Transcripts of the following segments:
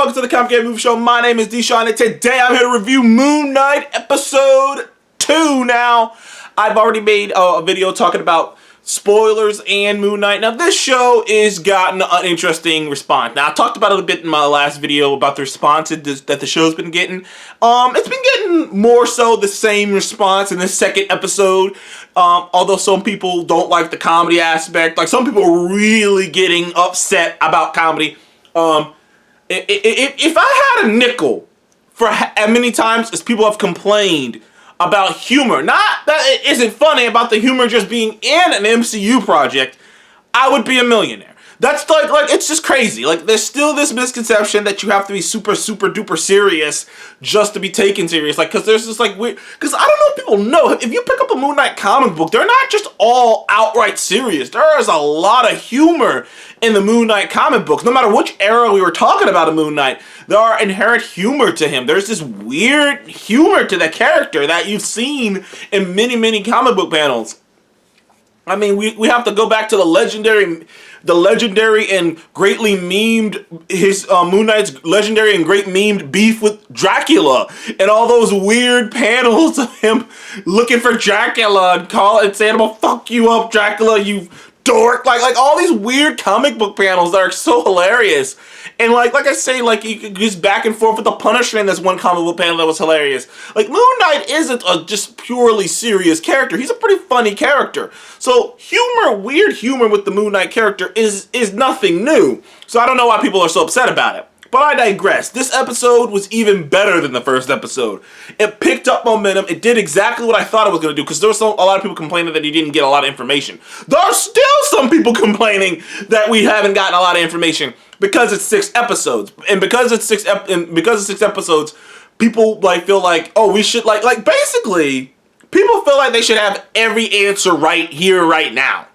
welcome to the Comic Game Movie Show. My name is Deshaun, and today I'm here to review Moon Knight Episode 2 now. I've already made a video talking about spoilers and Moon Knight. Now, this show has gotten an interesting response. Now, I talked about it a bit in my last video about the response that the show's been getting. It's been getting more so the same response in the second episode. Although some people don't like the comedy aspect. Like, some people are really getting upset about comedy. If I had a nickel for as many times as people have complained about humor, not that it isn't funny, about the humor just being in an MCU project, I would be a millionaire. That's like it's just crazy. Like, there's still this misconception that you have to be super duper serious just to be taken serious. Like, because there's this like weird, because I don't know if people know, if you pick up a Moon Knight comic book, they're not just all outright serious. There is a lot of humor in the Moon Knight comic books. No matter which era we were talking about a Moon Knight, there are inherent humor to him. There's this weird humor to the character that you've seen in many comic book panels. I mean, we have to go back to the legendary and greatly memed, his Moon Knight's legendary and great memed beef with Dracula, and all those weird panels of him looking for Dracula and saying, "Well, fuck you up, Dracula, you dork." Like all these weird comic book panels that are so hilarious. And like I say, like, you could just back and forth with the Punisher in this one comic book panel that was hilarious. Like, Moon Knight isn't a just purely serious character. He's a pretty funny character. So weird humor with the Moon Knight character is nothing new. So I don't know why people are so upset about it. But I digress. This episode was even better than the first episode. It picked up momentum. It did exactly what I thought it was going to do, because there was a lot of people complaining that he didn't get a lot of information. There are still some people complaining that we haven't gotten a lot of information because it's 6 episodes. And because it's 6 episodes, people like feel like, oh, we should like basically people feel like they should have every answer right here, right now.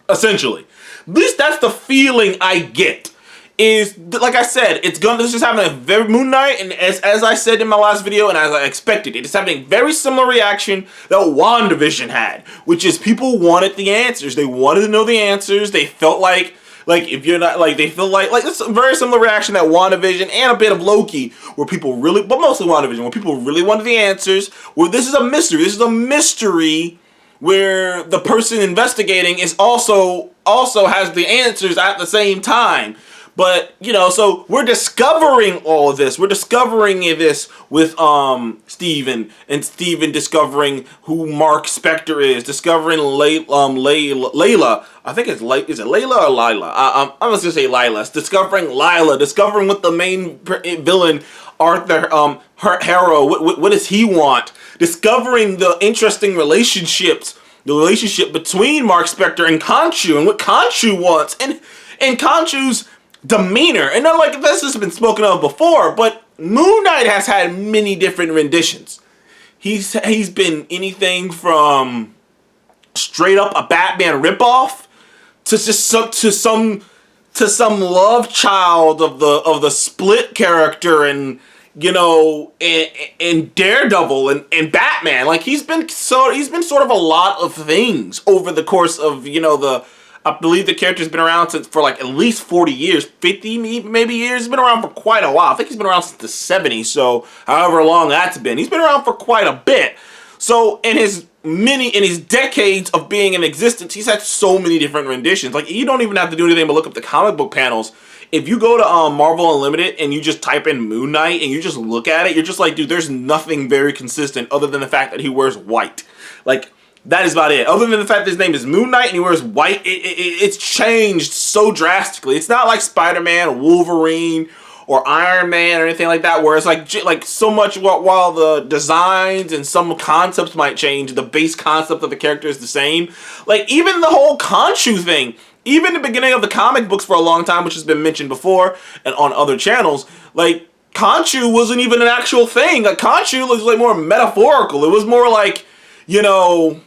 Essentially. At least that's the feeling I get. Is, like I said, this is having a very Moon Knight, and as I said in my last video, and as I expected, it is having a very similar reaction that WandaVision had, which is people wanted the answers. They wanted to know the answers. They felt like if you're not, like, they feel like it's a very similar reaction that WandaVision and a bit of Loki, where people really, but mostly WandaVision, where people really wanted the answers, where this is a mystery. This is a mystery where the person investigating is also has the answers at the same time. But, you know, so we're discovering all of this. We're discovering this with Steven, and Steven discovering who Marc Spector is, discovering Layla. I think it's is it Layla or Lila? I'm just gonna say Lila. Discovering Lila, discovering what the main villain, Arthur, Harrow, what does he want? Discovering the interesting relationships, the relationship between Marc Spector and Khonshu, and what Khonshu wants, and Khonshu's demeanor. And not like this has been spoken of before, but Moon Knight has had many different renditions. He's been anything from straight up a Batman ripoff to just some love child of the Split character, and you know, and Daredevil and Batman. Like, he's been sort of a lot of things over the course of, you know, I believe the character's been around for like at least 40 years, 50 maybe years. He's been around for quite a while. I think he's been around since the 70s, so however long that's been. He's been around for quite a bit. So in his decades of being in existence, he's had so many different renditions. Like, you don't even have to do anything but look up the comic book panels. If you go to Marvel Unlimited and you just type in Moon Knight and you just look at it, you're just like, dude, there's nothing very consistent other than the fact that he wears white. Like, that is about it. Other than the fact that his name is Moon Knight and he wears white, it's changed so drastically. It's not like Spider-Man, Wolverine, or Iron Man or anything like that, where it's like so much while the designs and some concepts might change, the base concept of the character is the same. Like, even the whole Khonshu thing, even the beginning of the comic books for a long time, which has been mentioned before and on other channels, like, Khonshu wasn't even an actual thing. Like, Khonshu was like more metaphorical. It was more like, you know,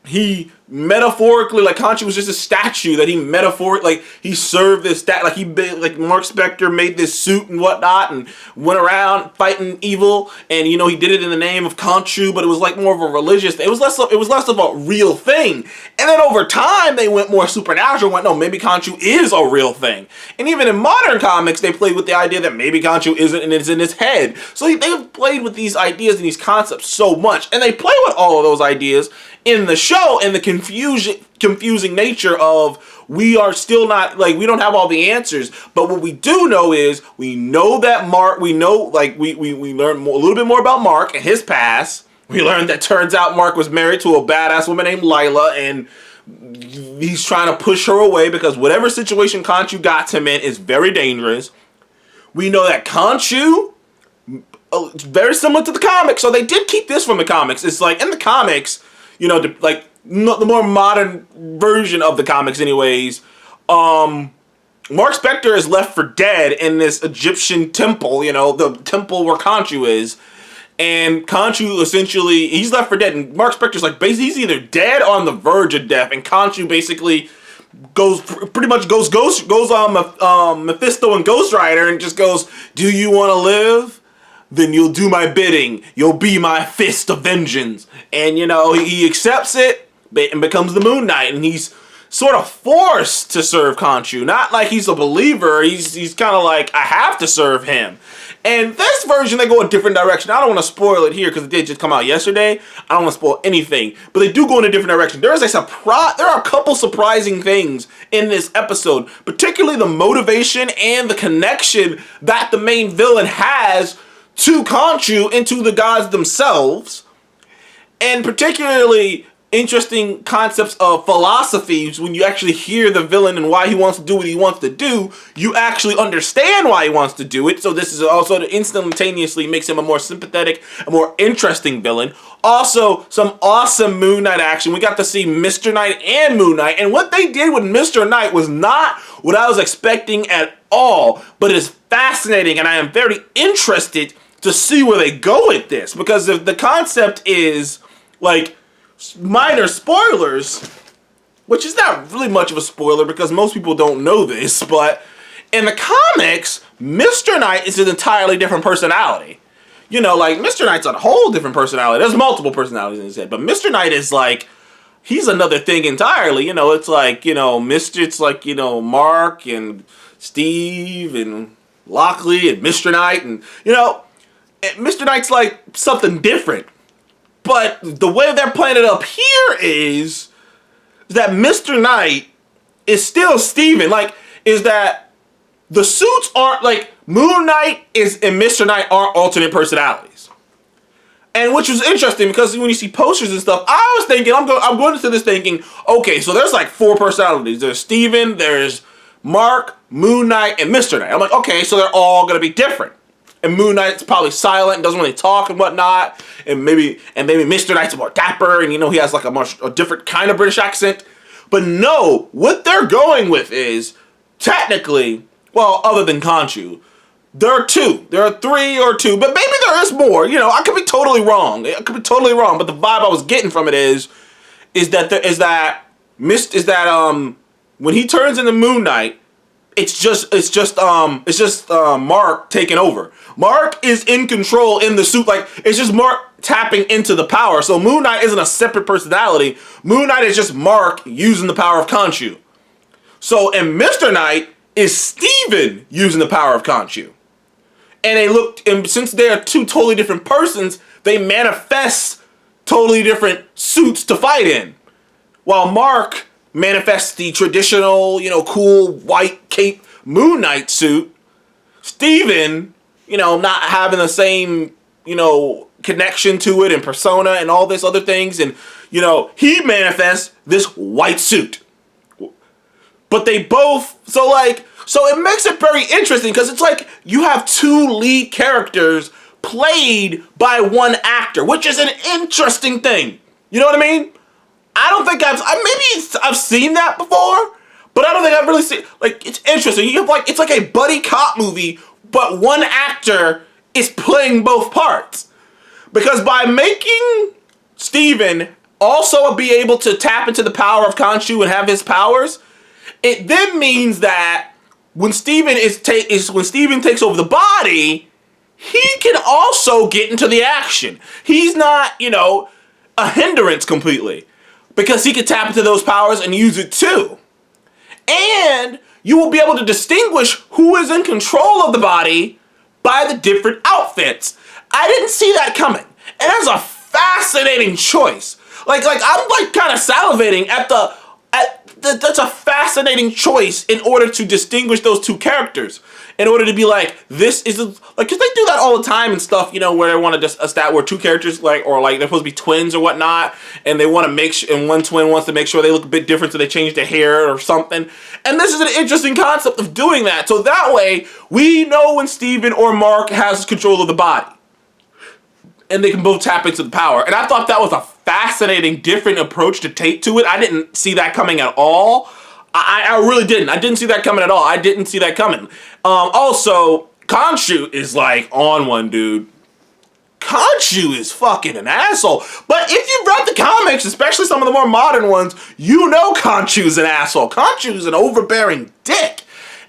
he metaphorically, like Khonshu was just a statue that he like he served this like like Marc Spector made this suit and whatnot and went around fighting evil, and you know he did it in the name of Khonshu, but it was like more of a religious. It was less of a real thing. And then over time they went more supernatural. Went, no, maybe Khonshu is a real thing. And even in modern comics they played with the idea that maybe Khonshu isn't, and it's in his head. So they've played with these ideas and these concepts so much, and they play with all of those ideas in the show, and the confusing nature of we are still not, like, we don't have all the answers, but what we do know is we know that Mark, we know, like, we learned a little bit more about Mark and his past. We learned that turns out Mark was married to a badass woman named Lila, and he's trying to push her away because whatever situation Khonshu got him in is very dangerous. We know that Khonshu, it's very similar to the comics, so they did keep this from the comics. It's like in the comics, you know, like the more modern version of the comics anyways, Marc Spector is left for dead in this Egyptian temple, you know, the temple where Khonshu is. And Khonshu essentially, he's left for dead, and Marc Spector's like, basically he's either dead or on the verge of death, and Khonshu basically goes on Mephisto and Ghost Rider and just goes, do you want to live? Then you'll do my bidding. You'll be my fist of vengeance. And, you know, he accepts it and becomes the Moon Knight. And he's sort of forced to serve Khonshu. Not like he's a believer. He's kind of like, I have to serve him. And this version, they go a different direction. I don't want to spoil it here because it did just come out yesterday. I don't want to spoil anything. But they do go in a different direction. There are a couple surprising things in this episode. Particularly the motivation and the connection that the main villain has to Khonshu and to the gods themselves, and particularly interesting concepts of philosophies. When you actually hear the villain and why he wants to do what he wants to do, you actually understand why he wants to do it. So this is also instantaneously makes him a more sympathetic, a more interesting villain. Also, some awesome Moon Knight action. We got to see Mr. Knight and Moon Knight, and what they did with Mr. Knight was not what I was expecting at all, but it is fascinating, and I am very interested to see where they go with this, because if the concept is like minor spoilers, which is not really much of a spoiler because most people don't know this, but in the comics, Mr. Knight is an entirely different personality. You know, like Mr. Knight's a whole different personality. There's multiple personalities in his head, but Mr. Knight is like, he's another thing entirely. You know, it's like, you know, it's like, you know, Mark and Steve and Lockley and Mr. Knight, and, you know, Mr. Knight's like something different. But the way they're playing it up here is that Mr. Knight is still Steven. Like, is that the suits aren't, like, Moon Knight and Mr. Knight aren't alternate personalities. And which was interesting because when you see posters and stuff, I was thinking, I'm going into this thinking, okay, so there's like 4 personalities. There's Steven, there's Mark, Moon Knight, and Mr. Knight. I'm like, okay, so they're all going to be different. And Moon Knight's probably silent and doesn't really talk and whatnot. And maybe Mr. Knight's more dapper and, you know, he has like a different kind of British accent. But no, what they're going with is technically, well, other than Khonshu, there are 2. There are 3 or 2, but maybe there is more. You know, I could be totally wrong. But the vibe I was getting from it is that when he turns into Moon Knight, it's just Mark taking over. Mark is in control in the suit. Like, it's just Mark tapping into the power. So Moon Knight isn't a separate personality. Moon Knight is just Mark using the power of Khonshu. So, and Mr. Knight is Steven using the power of Khonshu. And since they are 2 totally different persons, they manifest totally different suits to fight in. While Mark manifests the traditional, you know, cool white cape Moon Knight suit, Steven, you know, not having the same, you know, connection to it and persona and all this other things, and, you know, he manifests this white suit. But they both, so it makes it very interesting because it's like you have 2 lead characters played by one actor, which is an interesting thing. You know what I mean? I don't think I've seen that before, but I don't think I've really seen, like, it's interesting. You have like, it's like a buddy cop movie, but one actor is playing both parts. Because by making Steven also be able to tap into the power of Khonshu and have his powers, it then means that when Steven takes over the body, he can also get into the action. He's not, a hindrance completely, because he can tap into those powers and use it too. And you will be able to distinguish who is in control of the body by the different outfits. I didn't see that coming. And that's a fascinating choice. Like I'm like kind of salivating that's a fascinating choice in order to distinguish those two characters. In order to be like, this is like, cause they do that all the time and stuff, where they want to just where two characters or they're supposed to be twins or whatnot, and they want to make sure, and one twin wants to make sure they look a bit different, so they change their hair or something. And this is an interesting concept of doing that. So that way, we know when Steven or Marc has control of the body, and they can both tap into the power. And I thought that was a fascinating, different approach to take to it. I didn't see that coming at all. I really didn't. I didn't see that coming at all. I didn't see that coming. Also, Khonshu is like on one, dude. Khonshu is fucking an asshole. But if you've read the comics, especially some of the more modern ones, you know Khonshu's an asshole. Khonshu's an overbearing dick.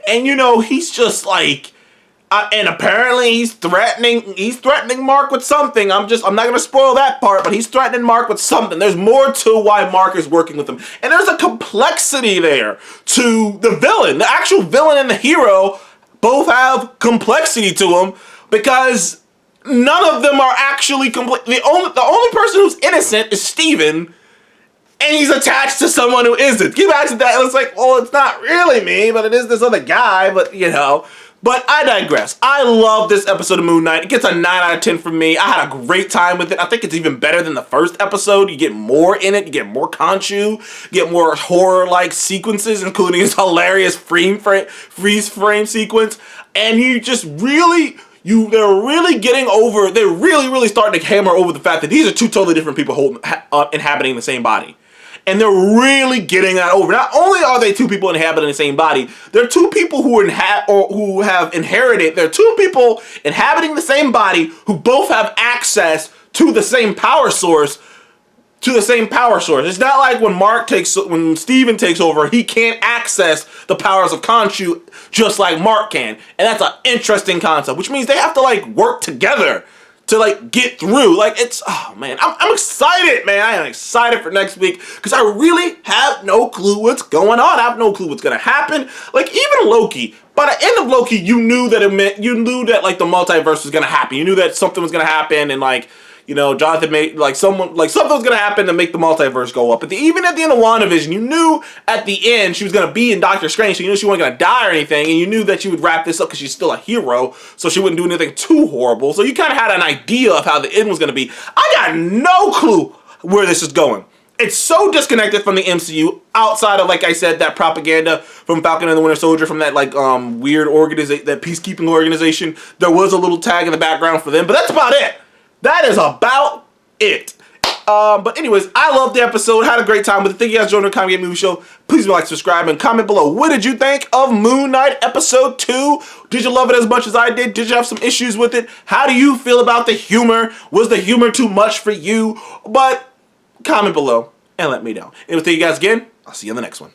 And he's just like, and apparently he's threatening Marc with something. I'm not gonna spoil that part, but he's threatening Marc with something. There's more to why Marc is working with him. And there's a complexity there to the villain. The actual villain and the hero both have complexity to them, because none of them are actually complete. The only person who's innocent is Steven, and he's attached to someone who isn't. Can you imagine that? It's like, well, it's not really me, but it is this other guy, but But I digress. I love this episode of Moon Knight. It gets a 9 out of 10 from me. I had a great time with it. I think it's even better than the first episode. You get more in it. You get more Khonshu. You get more horror-like sequences, including his hilarious freeze frame sequence. And you just really... they're really really starting to hammer over the fact that these are two totally different people inhabiting the same body. And they're really getting that over. Not only are they two people inhabiting the same body, they're two people who have inherited. They're two people inhabiting the same body who both have access to the same power source. It's not like when Steven takes over, he can't access the powers of Khonshu just like Marc can. And that's an interesting concept, which means they have to work together to get through. I'm excited, man. I am excited for next week, because I really have no clue what's going on. I have no clue what's gonna happen. Even Loki, by the end of Loki, you knew that the multiverse was gonna happen. You knew that something was gonna happen, and Jonathan made something was gonna happen to make the multiverse go up. But even at the end of WandaVision, you knew at the end she was gonna be in Doctor Strange, so you knew she wasn't gonna die or anything, and you knew that she would wrap this up because she's still a hero, so she wouldn't do anything too horrible. So you kind of had an idea of how the end was gonna be. I got no clue where this is going. It's so disconnected from the MCU, outside of, like I said, that propaganda from Falcon and the Winter Soldier, from that weird that peacekeeping organization. There was a little tag in the background for them, but that's about it. That is about it. But anyways, I loved the episode. Had a great time with it. Thank you guys for joining the Comic Game Movie Show. Please like, subscribe, and comment below. What did you think of Moon Knight episode 2? Did you love it as much as I did? Did you have some issues with it? How do you feel about the humor? Was the humor too much for you? But comment below and let me know. Anyway, thank you guys again. I'll see you in the next one.